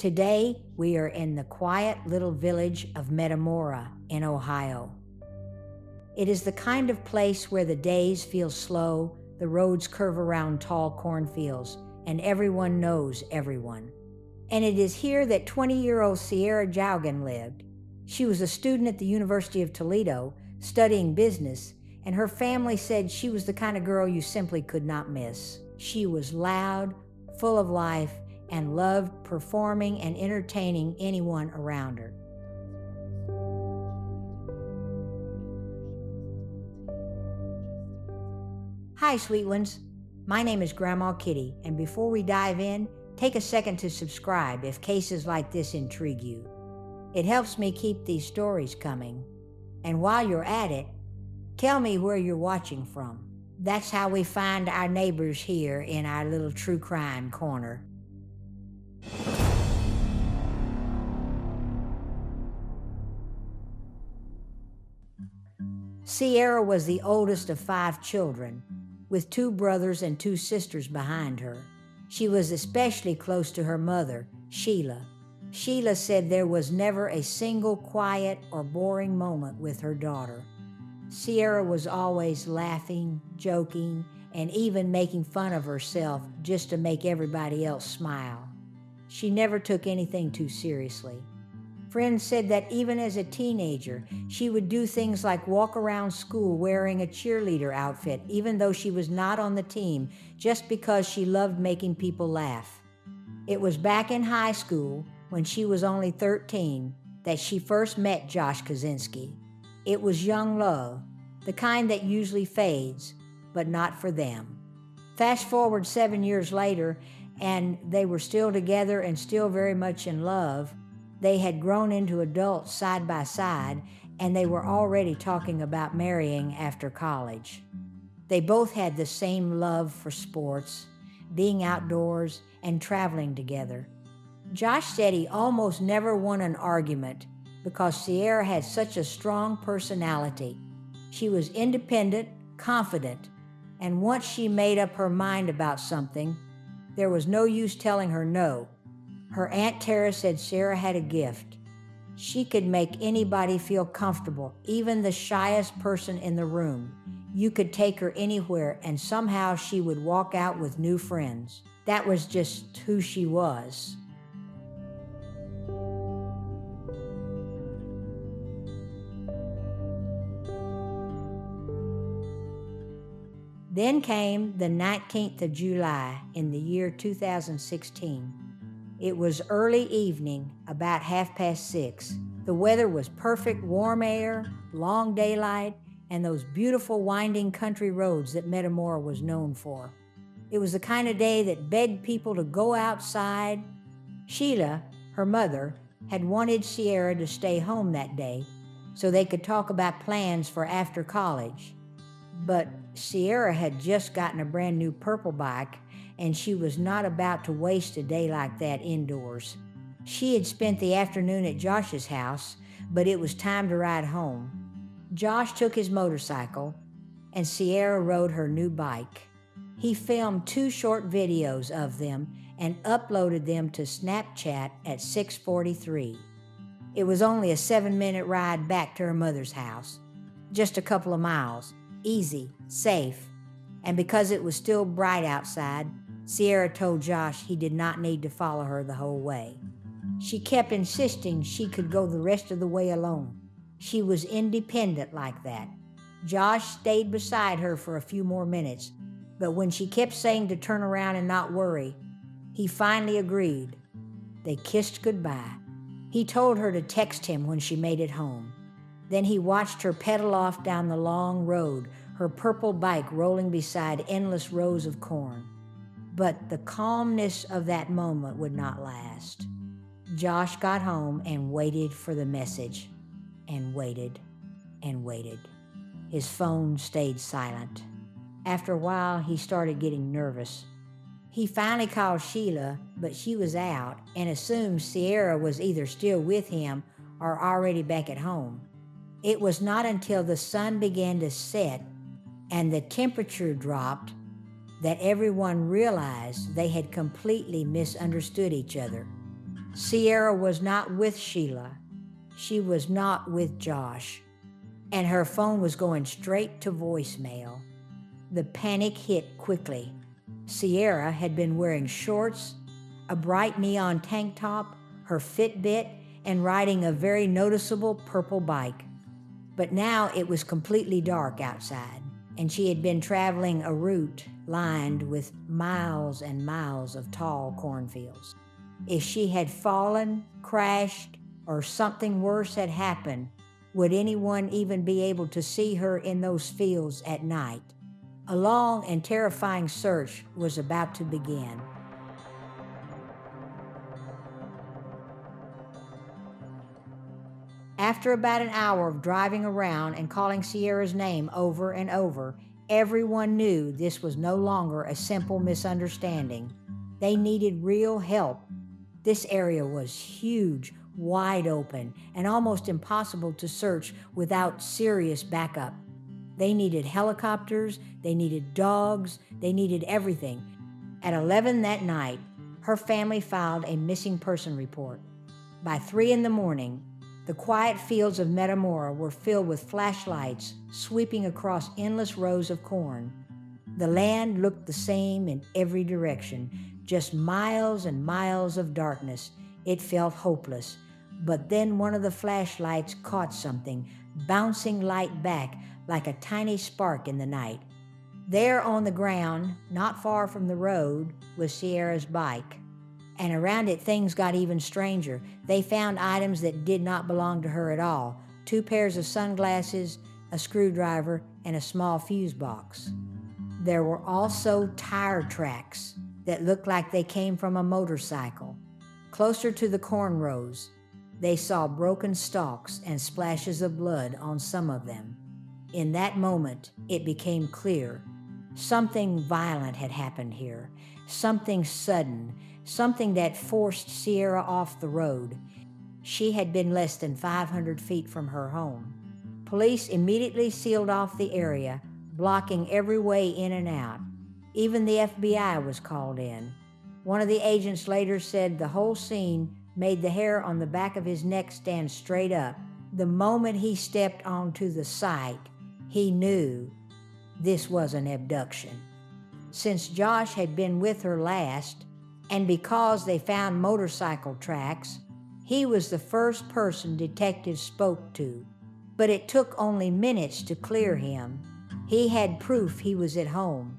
Today, we are in the quiet little village of Metamora in Ohio. It is the kind of place where the days feel slow, the roads curve around tall cornfields, and everyone knows everyone. And it is here that 20-year-old Sierah Joughin lived. She was a student at the University of Toledo, studying business, and her family said she was the kind of girl you simply could not miss. She was loud, full of life, and loved performing and entertaining anyone around her. Hi, sweet ones. My name is Grandma Kitty, and before we dive in, take a second to subscribe if cases like this intrigue you. It helps me keep these stories coming. And while you're at it, tell me where you're watching from. That's how we find our neighbors here in our little true crime corner. Sierah was the oldest of 5 children, with 2 brothers and 2 sisters behind her. She was especially close to her mother, Sheila. Sheila said there was never a single quiet or boring moment with her daughter. Sierah was always laughing, joking, and even making fun of herself just to make everybody else smile. She never took anything too seriously. Friends said that even as a teenager, she would do things like walk around school wearing a cheerleader outfit, even though she was not on the team, just because she loved making people laugh. It was back in high school, when she was only 13, that she first met Josh Kosinski. It was young love, the kind that usually fades, but not for them. Fast forward 7 years later, and they were still together and still very much in love. They had grown into adults side by side, and they were already talking about marrying after college. They both had the same love for sports, being outdoors, and traveling together. Josh said he almost never won an argument because Sierah had such a strong personality. She was independent, confident, and once she made up her mind about something, there was no use telling her no. Her Aunt Tara said Sierah had a gift. She could make anybody feel comfortable, even the shyest person in the room. You could take her anywhere, and somehow she would walk out with new friends. That was just who she was. Then came the 19th of July in the year 2016. It was early evening, about 6:30. The weather was perfect, warm air, long daylight, and those beautiful winding country roads that Metamora was known for. It was the kind of day that begged people to go outside. Sheila, her mother, had wanted Sierah to stay home that day so they could talk about plans for after college. But Sierah had just gotten a brand new purple bike, and she was not about to waste a day like that indoors. She had spent the afternoon at Josh's house, but it was time to ride home. Josh took his motorcycle, and Sierah rode her new bike. He filmed 2 short videos of them and uploaded them to Snapchat at 6:43. It was only a 7-minute ride back to her mother's house, just a couple of miles. Easy, safe, and because it was still bright outside, Sierah told Josh he did not need to follow her the whole way. She kept insisting she could go the rest of the way alone. She was independent like that. Josh stayed beside her for a few more minutes, but when she kept saying to turn around and not worry, he finally agreed. They kissed goodbye. He told her to text him when she made it home. Then he watched her pedal off down the long road, her purple bike rolling beside endless rows of corn. But the calmness of that moment would not last. Josh got home and waited for the message, and waited, and waited. His phone stayed silent. After a while, he started getting nervous. He finally called Sheila, but she was out, and assumed Sierah was either still with him or already back at home. It was not until the sun began to set and the temperature dropped that everyone realized they had completely misunderstood each other. Sierra was not with Sheila. She was not with Josh. And her phone was going straight to voicemail. The panic hit quickly. Sierra had been wearing shorts, a bright neon tank top, her Fitbit, and riding a very noticeable purple bike. But now it was completely dark outside, and she had been traveling a route lined with miles and miles of tall cornfields. If she had fallen, crashed, or something worse had happened, would anyone even be able to see her in those fields at night? A long and terrifying search was about to begin. After about an hour of driving around and calling Sierra's name over and over, everyone knew this was no longer a simple misunderstanding. They needed real help. This area was huge, wide open, and almost impossible to search without serious backup. They needed helicopters, they needed dogs, they needed everything. At 11 that night, her family filed a missing person report. By 3 in the morning, the quiet fields of Metamora were filled with flashlights sweeping across endless rows of corn. The land looked the same in every direction, just miles and miles of darkness. It felt hopeless. But then one of the flashlights caught something, bouncing light back like a tiny spark in the night. There on the ground, not far from the road, was Sierra's bike. And around it things got even stranger. They found items that did not belong to her at all. 2 pairs of sunglasses, a screwdriver, and a small fuse box. There were also tire tracks that looked like they came from a motorcycle. Closer to the corn rows, they saw broken stalks and splashes of blood on some of them. In that moment, it became clear. Something violent had happened here. Something sudden. Something that forced Sierra off the road. She had been less than 500 feet from her home. Police immediately sealed off the area, blocking every way in and out. Even the FBI was called in. One of the agents later said the whole scene made the hair on the back of his neck stand straight up. The moment he stepped onto the site, he knew this was an abduction. Since Josh had been with her last, and because they found motorcycle tracks, he was the first person detectives spoke to. But it took only minutes to clear him. He had proof he was at home.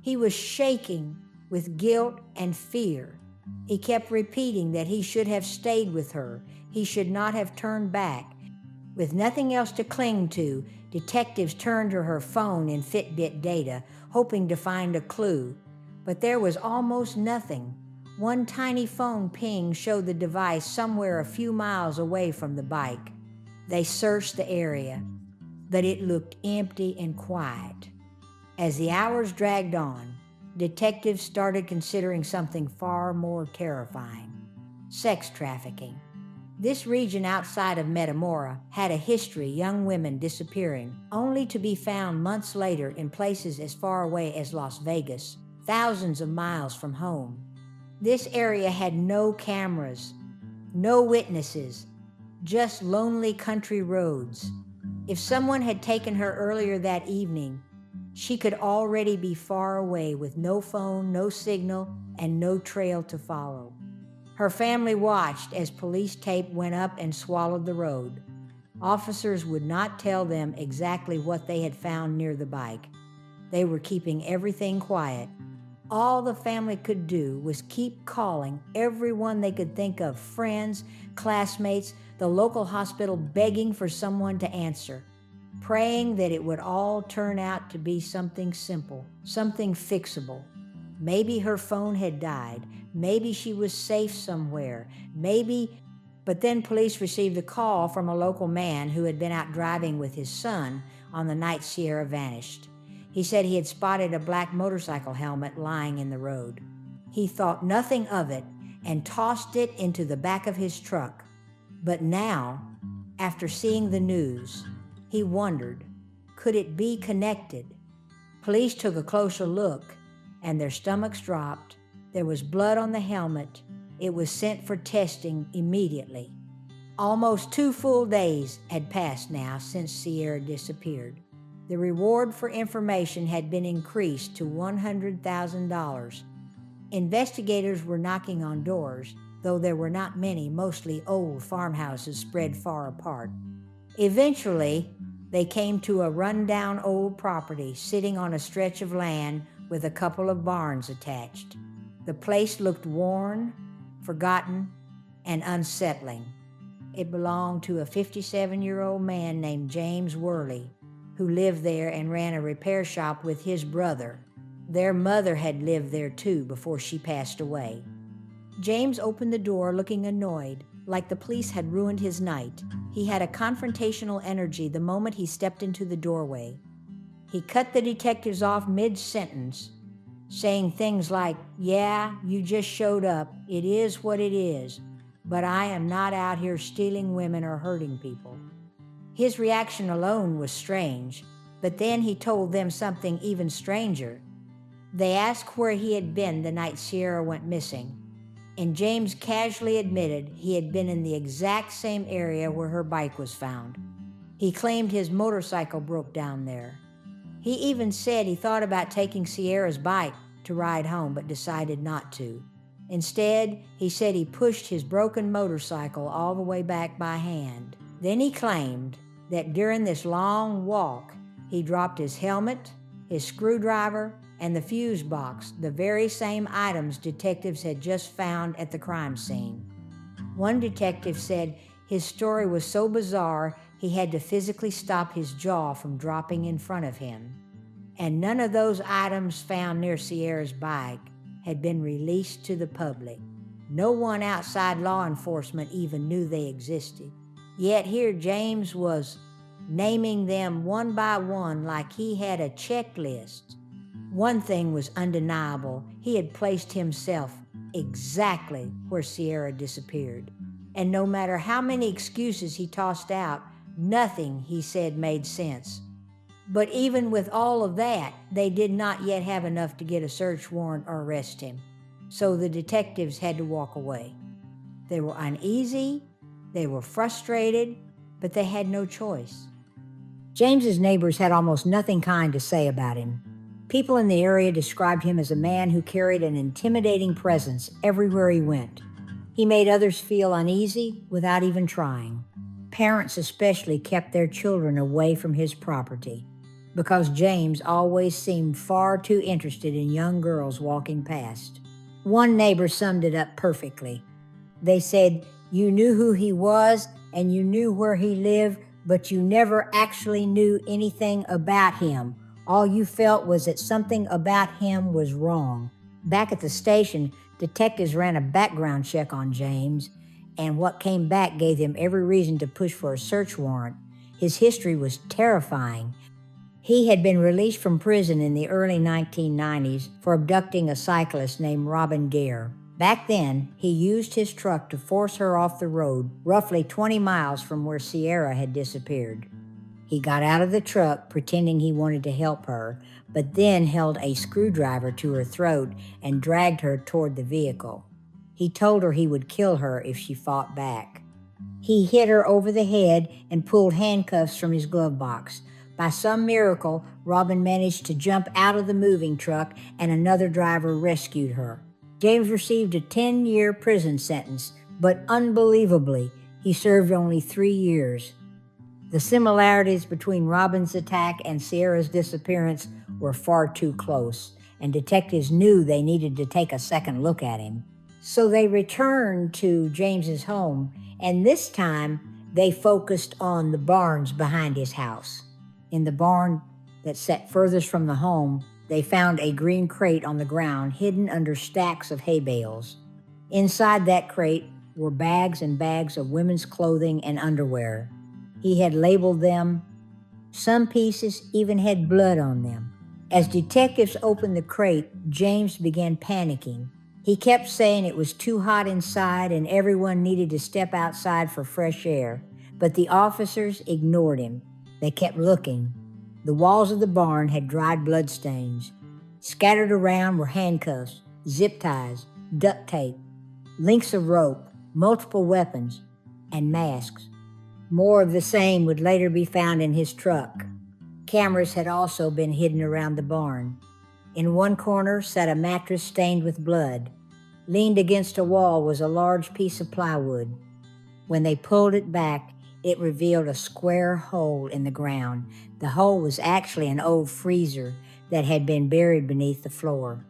He was shaking with guilt and fear. He kept repeating that he should have stayed with her. He should not have turned back. With nothing else to cling to, detectives turned to her phone and Fitbit data, hoping to find a clue. But there was almost nothing. One tiny phone ping showed the device somewhere a few miles away from the bike. They searched the area, but it looked empty and quiet. As the hours dragged on, detectives started considering something far more terrifying: sex trafficking. This region outside of Metamora had a history of young women disappearing, only to be found months later in places as far away as Las Vegas, thousands of miles from home. This area had no cameras, no witnesses, just lonely country roads. If someone had taken her earlier that evening, she could already be far away with no phone, no signal, and no trail to follow. Her family watched as police tape went up and swallowed the road. Officers would not tell them exactly what they had found near the bike. They were keeping everything quiet. All the family could do was keep calling everyone they could think of, friends, classmates, the local hospital, begging for someone to answer, praying that it would all turn out to be something simple, something fixable. Maybe her phone had died. Maybe she was safe somewhere. But then police received a call from a local man who had been out driving with his son on the night Sierra vanished. He said he had spotted a black motorcycle helmet lying in the road. He thought nothing of it and tossed it into the back of his truck. But now, after seeing the news, he wondered, could it be connected? Police took a closer look, and their stomachs dropped. There was blood on the helmet, It was sent for testing immediately. Almost 2 full days had passed now since Sierra disappeared. The reward for information had been increased to $100,000. Investigators were knocking on doors, though there were not many, mostly old farmhouses spread far apart. Eventually, they came to a run-down old property sitting on a stretch of land with a couple of barns attached. The place looked worn, forgotten, and unsettling. It belonged to a 57-year-old man named James Worley, who lived there and ran a repair shop with his brother. Their mother had lived there too before she passed away. James opened the door looking annoyed, like the police had ruined his night. He had a confrontational energy the moment he stepped into the doorway. He cut the detectives off mid-sentence, saying things like, "Yeah, you just showed up. It is what it is. But I am not out here stealing women or hurting people." His reaction alone was strange, but then he told them something even stranger. They asked where he had been the night Sierra went missing, and James casually admitted he had been in the exact same area where her bike was found. He claimed his motorcycle broke down there. He even said he thought about taking Sierra's bike to ride home, but decided not to. Instead, he said he pushed his broken motorcycle all the way back by hand. Then he claimed that during this long walk, he dropped his helmet, his screwdriver, and the fuse box, the very same items detectives had just found at the crime scene. One detective said his story was so bizarre he had to physically stop his jaw from dropping in front of him. And none of those items found near Sierra's bike had been released to the public. No one outside law enforcement even knew they existed. Yet here James was naming them one by one like he had a checklist. One thing was undeniable: he had placed himself exactly where Sierra disappeared. And no matter how many excuses he tossed out, nothing he said made sense. But even with all of that, they did not yet have enough to get a search warrant or arrest him. So the detectives had to walk away. They were uneasy, they were frustrated, but they had no choice. James's neighbors had almost nothing kind to say about him. People in the area described him as a man who carried an intimidating presence everywhere he went. He made others feel uneasy without even trying. Parents especially kept their children away from his property, because James always seemed far too interested in young girls walking past. One neighbor summed it up perfectly. They said, "You knew who he was and you knew where he lived, but you never actually knew anything about him. All you felt was that something about him was wrong." Back at the station, detectives ran a background check on James, and what came back gave them every reason to push for a search warrant. His history was terrifying. He had been released from prison in the early 1990s for abducting a cyclist named Robin Gare. Back then, he used his truck to force her off the road, roughly 20 miles from where Sierra had disappeared. He got out of the truck pretending he wanted to help her, but then held a screwdriver to her throat and dragged her toward the vehicle. He told her he would kill her if she fought back. He hit her over the head and pulled handcuffs from his glove box. By some miracle, Robin managed to jump out of the moving truck and another driver rescued her. James received a 10-year prison sentence, but unbelievably, he served only 3 years. The similarities between Robin's attack and Sierra's disappearance were far too close, and detectives knew they needed to take a second look at him. So they returned to James's home, and this time they focused on the barns behind his house. In the barn that sat furthest from the home, they found a green crate on the ground hidden under stacks of hay bales. Inside that crate were bags and bags of women's clothing and underwear. He had labeled them. Some pieces even had blood on them. As detectives opened the crate, James began panicking. He kept saying it was too hot inside and everyone needed to step outside for fresh air, but the officers ignored him. They kept looking. The walls of the barn had dried bloodstains. Scattered around were handcuffs, zip ties, duct tape. lengths of rope, multiple weapons, and masks. More of the same would later be found in his truck. Cameras had also been hidden around the barn. In one corner sat a mattress stained with blood. Leaned against a wall was a large piece of plywood. When they pulled it back, it revealed a square hole in the ground. The hole was actually an old freezer that had been buried beneath the floor.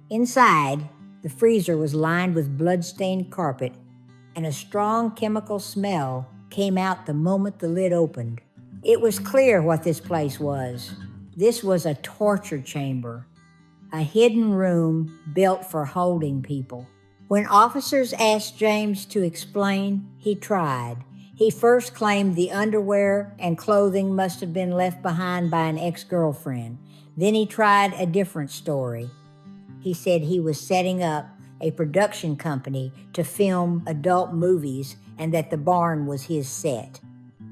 Inside, the freezer was lined with blood-stained carpet, and a strong chemical smell came out the moment the lid opened. It was clear what this place was. This was a torture chamber, a hidden room built for holding people. When officers asked James to explain, he tried. He first claimed the underwear and clothing must have been left behind by an ex-girlfriend. Then he tried a different story. He said he was setting up a production company to film adult movies and that the barn was his set.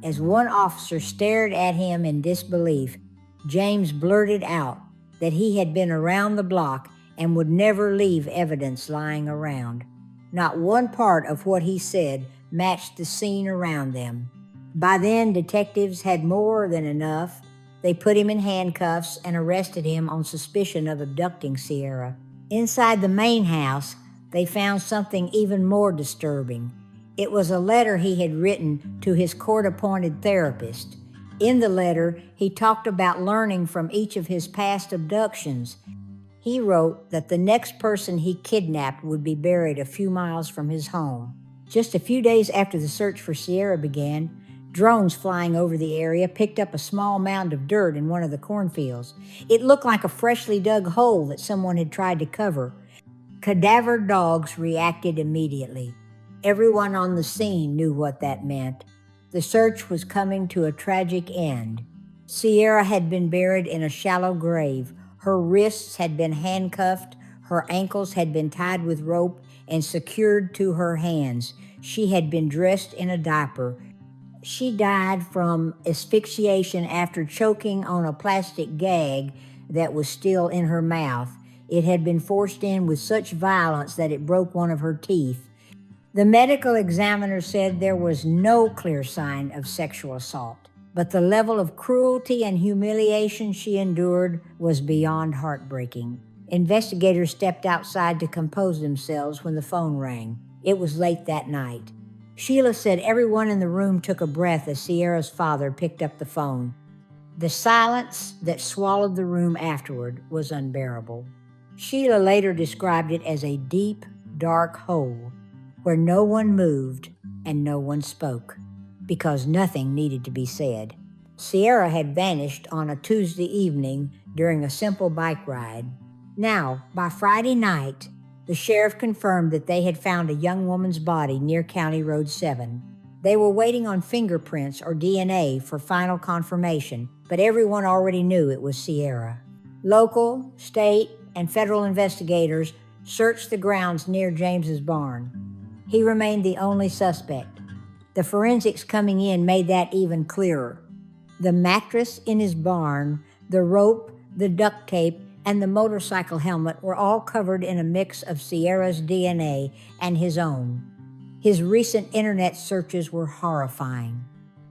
As one officer stared at him in disbelief, James blurted out that he had been around the block and would never leave evidence lying around. Not one part of what he said matched the scene around them. By then, detectives had more than enough. They put him in handcuffs and arrested him on suspicion of abducting Sierra. Inside the main house, they found something even more disturbing. It was a letter he had written to his court-appointed therapist. In the letter, he talked about learning from each of his past abductions. He wrote that the next person he kidnapped would be buried a few miles from his home. Just a few days after the search for Sierra began, drones flying over the area picked up a small mound of dirt in one of the cornfields. It looked like a freshly dug hole that someone had tried to cover. Cadaver dogs reacted immediately. Everyone on the scene knew what that meant. The search was coming to a tragic end. Sierra had been buried in a shallow grave. Her wrists had been handcuffed, her ankles had been tied with rope and secured to her hands. She had been dressed in a diaper. She died from asphyxiation after choking on a plastic gag that was still in her mouth. It had been forced in with such violence that it broke one of her teeth. The medical examiner said there was no clear sign of sexual assault, but the level of cruelty and humiliation she endured was beyond heartbreaking. Investigators stepped outside to compose themselves when the phone rang. It was late that night. Sheila said everyone in the room took a breath as Sierra's father picked up the phone. The silence that swallowed the room afterward was unbearable. Sheila later described it as a deep, dark hole where no one moved and no one spoke, because nothing needed to be said. Sierra had vanished on a Tuesday evening during a simple bike ride. Now, by Friday night, the sheriff confirmed that they had found a young woman's body near County Road 7. They were waiting on fingerprints or DNA for final confirmation, but everyone already knew it was Sierra. Local, state, and federal investigators searched the grounds near James's barn. He remained the only suspect. The forensics coming in made that even clearer. The mattress in his barn, the rope, the duct tape, and the motorcycle helmet were all covered in a mix of Sierra's DNA and his own. His recent internet searches were horrifying.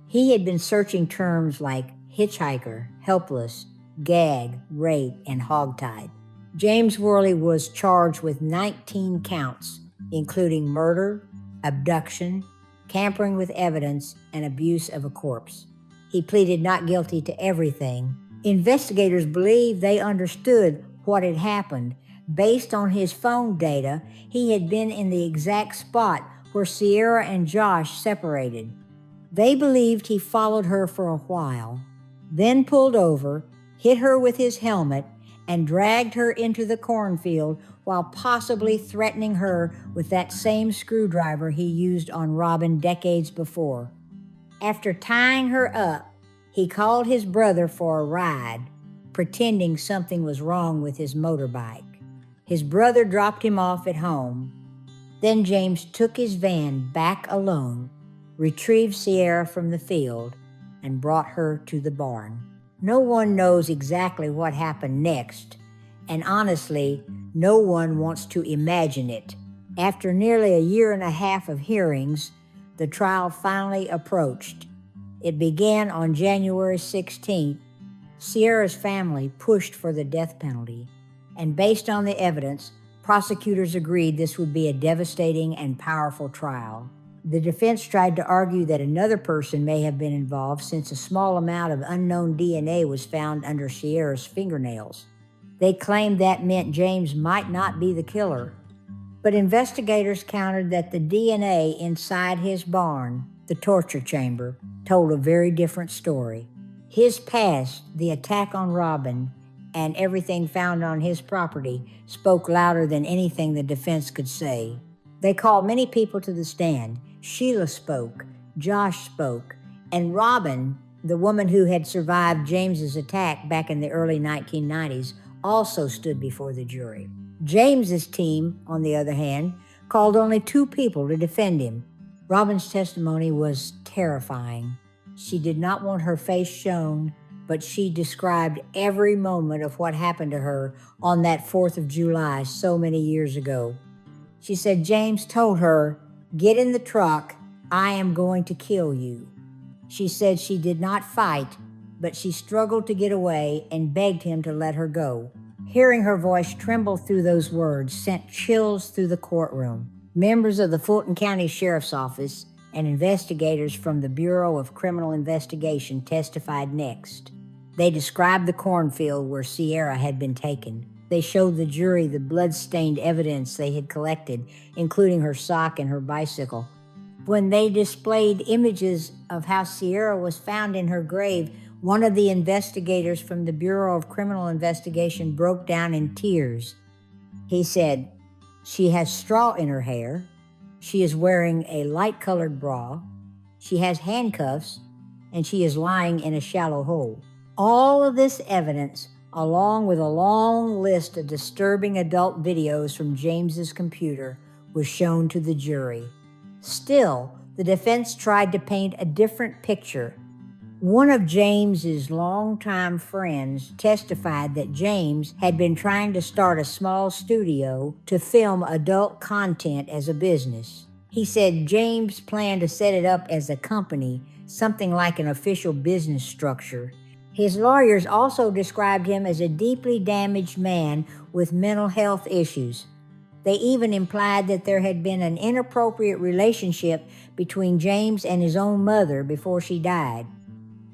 He had been searching terms like hitchhiker, helpless, gag, rape, and hogtied. James Worley was charged with 19 counts, including murder, abduction, tampering with evidence, and abuse of a corpse. He pleaded not guilty to everything. Investigators believe they understood what had happened. Based on his phone data, he had been in the exact spot where Sierra and Josh separated. They believed he followed her for a while, then pulled over, hit her with his helmet, and dragged her into the cornfield while possibly threatening her with that same screwdriver he used on Robin decades before. After tying her up, he called his brother for a ride, pretending something was wrong with his motorbike. His brother dropped him off at home. Then James took his van back alone, retrieved Sierra from the field, and brought her to the barn. No one knows exactly what happened next, and honestly, no one wants to imagine it. After nearly a year and a half of hearings, the trial finally approached. It began on January 16th. Sierra's family pushed for the death penalty, and based on the evidence, prosecutors agreed this would be a devastating and powerful trial. The defense tried to argue that another person may have been involved since a small amount of unknown DNA was found under Sierra's fingernails. They claimed that meant James might not be the killer. But investigators countered that the DNA inside his barn, the torture chamber, told a very different story. His past, the attack on Robin, and everything found on his property spoke louder than anything the defense could say. They called many people to the stand. Sheila spoke, Josh spoke, and Robin, the woman who had survived James's attack back in the early 1990s, also stood before the jury. James's team, on the other hand, called only 2 people to defend him. Robin's testimony was terrifying. She did not want her face shown, but she described every moment of what happened to her on that 4th of July so many years ago. She said James told her, "Get in the truck, I am going to kill you." She said she did not fight, but she struggled to get away and begged him to let her go. Hearing her voice tremble through those words sent chills through the courtroom. Members of the Fulton County Sheriff's Office and investigators from the Bureau of Criminal Investigation testified next. They described the cornfield where Sierra had been taken. They showed the jury the blood-stained evidence they had collected, including her sock and her bicycle. When they displayed images of how Sierra was found in her grave, one of the investigators from the Bureau of Criminal Investigation broke down in tears. He said, "She has straw in her hair. She is wearing a light-colored bra. She has handcuffs, and she is lying in a shallow hole." All of this evidence, along with a long list of disturbing adult videos from James's computer, was shown to the jury. Still, the defense tried to paint a different picture. One of James's longtime friends testified that James had been trying to start a small studio to film adult content as a business. He said James planned to set it up as a company, something like an official business structure. His lawyers also described him as a deeply damaged man with mental health issues. They even implied that there had been an inappropriate relationship between James and his own mother before she died.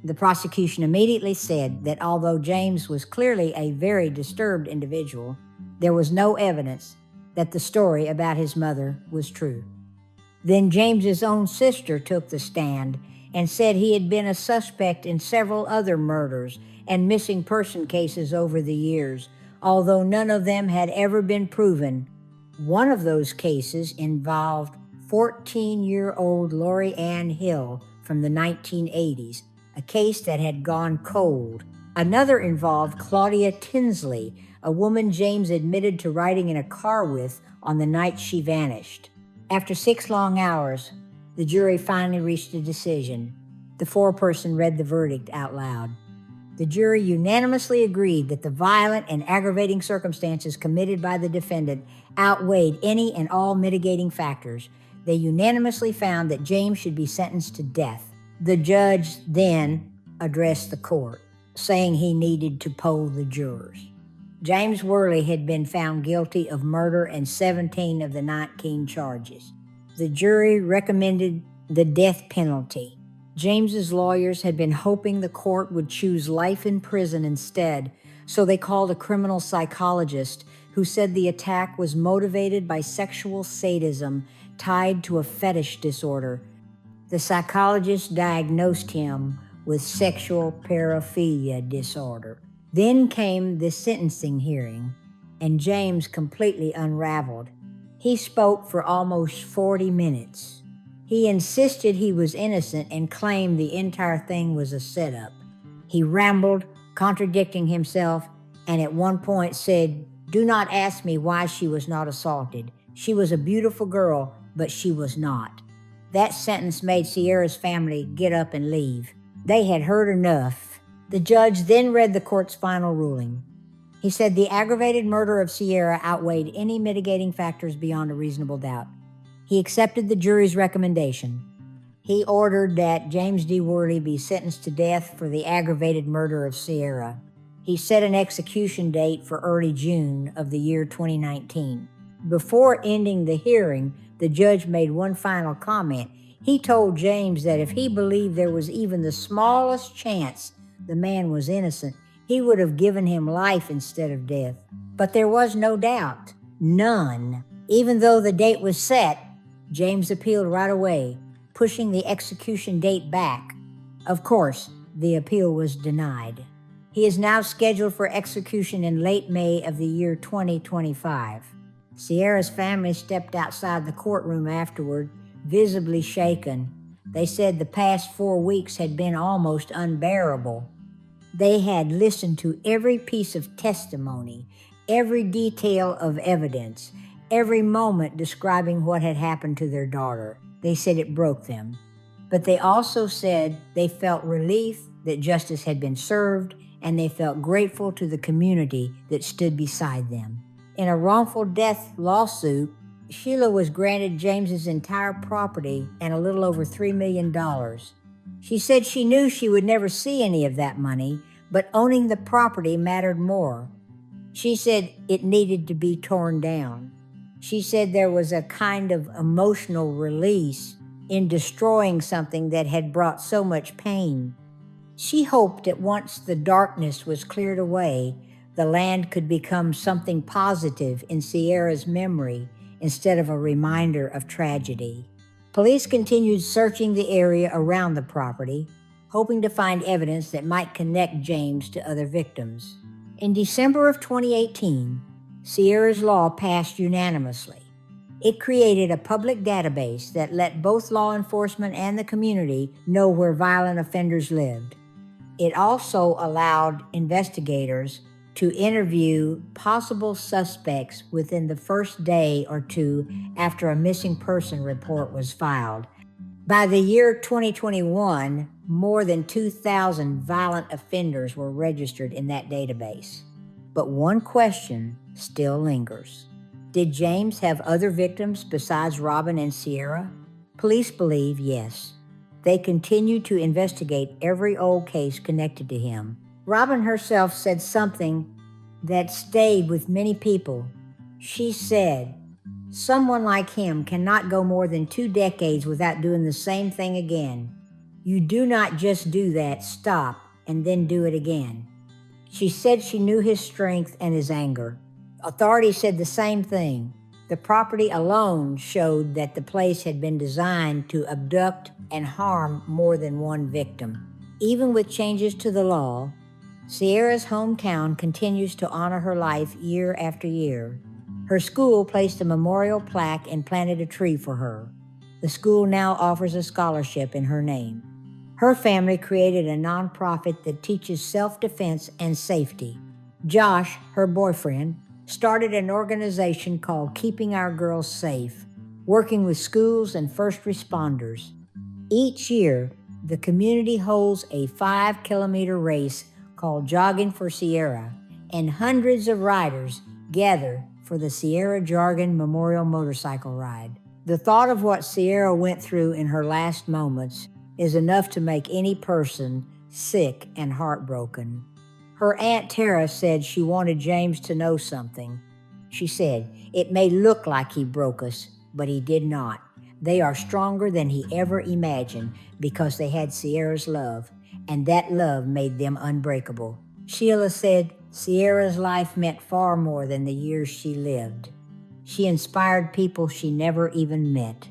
The prosecution immediately said that although James was clearly a very disturbed individual, there was no evidence that the story about his mother was true. Then James's own sister took the stand and said he had been a suspect in several other murders and missing person cases over the years, although none of them had ever been proven. One of those cases involved 14-year-old Lori Ann Hill from the 1980s, a case that had gone cold. Another involved Claudia Tinsley, a woman James admitted to riding in a car with on the night she vanished. After 6 long hours, the jury finally reached a decision. The foreperson read the verdict out loud. The jury unanimously agreed that the violent and aggravating circumstances committed by the defendant outweighed any and all mitigating factors. They unanimously found that James should be sentenced to death. The judge then addressed the court, saying he needed to poll the jurors. James Worley had been found guilty of murder and 17 of the 19 charges. The jury recommended the death penalty. James's lawyers had been hoping the court would choose life in prison instead, so they called a criminal psychologist who said the attack was motivated by sexual sadism tied to a fetish disorder. The psychologist diagnosed him with sexual paraphilia disorder. Then came the sentencing hearing, and James completely unraveled. He spoke for almost 40 minutes. He insisted he was innocent and claimed the entire thing was a setup. He rambled, contradicting himself, and at one point said, "Do not ask me why she was not assaulted. She was a beautiful girl, but she was not." That sentence made Sierra's family get up and leave. They had heard enough. The judge then read the court's final ruling. He said the aggravated murder of Sierra outweighed any mitigating factors beyond a reasonable doubt. He accepted the jury's recommendation. He ordered that James D. Worley be sentenced to death for the aggravated murder of Sierra. He set an execution date for early June of the year 2019. Before ending the hearing, the judge made one final comment. He told James that if he believed there was even the smallest chance the man was innocent, he would have given him life instead of death. But there was no doubt. None. Even though the date was set, James appealed right away, pushing the execution date back. Of course, the appeal was denied. He is now scheduled for execution in late May of the year 2025. Sierra's family stepped outside the courtroom afterward, visibly shaken. They said the past 4 weeks had been almost unbearable. They had listened to every piece of testimony, every detail of evidence, every moment describing what had happened to their daughter. They said it broke them. But they also said they felt relief that justice had been served, and they felt grateful to the community that stood beside them. In a wrongful death lawsuit, Sheila was granted James's entire property and a little over $3 million. She said she knew she would never see any of that money, but owning the property mattered more. She said it needed to be torn down. She said there was a kind of emotional release in destroying something that had brought so much pain. She hoped that once the darkness was cleared away, the land could become something positive in Sierra's memory instead of a reminder of tragedy. Police continued searching the area around the property, hoping to find evidence that might connect James to other victims. In December of 2018, Sierra's law passed unanimously. It created a public database that let both law enforcement and the community know where violent offenders lived. It also allowed investigators to interview possible suspects within the first day or two after a missing person report was filed. By the year 2021, more than 2,000 violent offenders were registered in that database. But one question still lingers. Did James have other victims besides Robin and Sierra? Police believe yes. They continue to investigate every old case connected to him. Robin herself said something that stayed with many people. She said, "Someone like him cannot go more than 2 decades without doing the same thing again. You do not just do that, stop, and then do it again." She said she knew his strength and his anger. Authorities said the same thing. The property alone showed that the place had been designed to abduct and harm more than one victim. Even with changes to the law, Sierra's hometown continues to honor her life year after year. Her school placed a memorial plaque and planted a tree for her. The school now offers a scholarship in her name. Her family created a nonprofit that teaches self-defense and safety. Josh, her boyfriend, started an organization called Keeping Our Girls Safe, working with schools and first responders. Each year, the community holds a 5-kilometer race called Joughin for Sierra, and hundreds of riders gather for the Sierra Joughin Memorial Motorcycle Ride. The thought of what Sierra went through in her last moments is enough to make any person sick and heartbroken. Her Aunt Tara said she wanted James to know something. She said, "It may look like he broke us, but he did not. They are stronger than he ever imagined because they had Sierra's love, and that love made them unbreakable." Sheila said Sierra's life meant far more than the years she lived. She inspired people she never even met.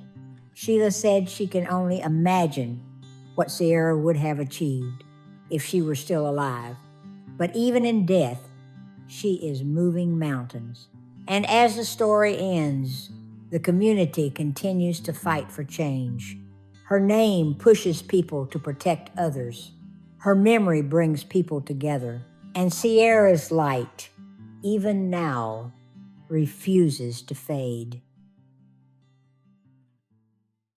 Sheila said she can only imagine what Sierra would have achieved if she were still alive. But even in death, she is moving mountains. And as the story ends, the community continues to fight for change. Her name pushes people to protect others. Her memory brings people together. And Sierra's light, even now, refuses to fade.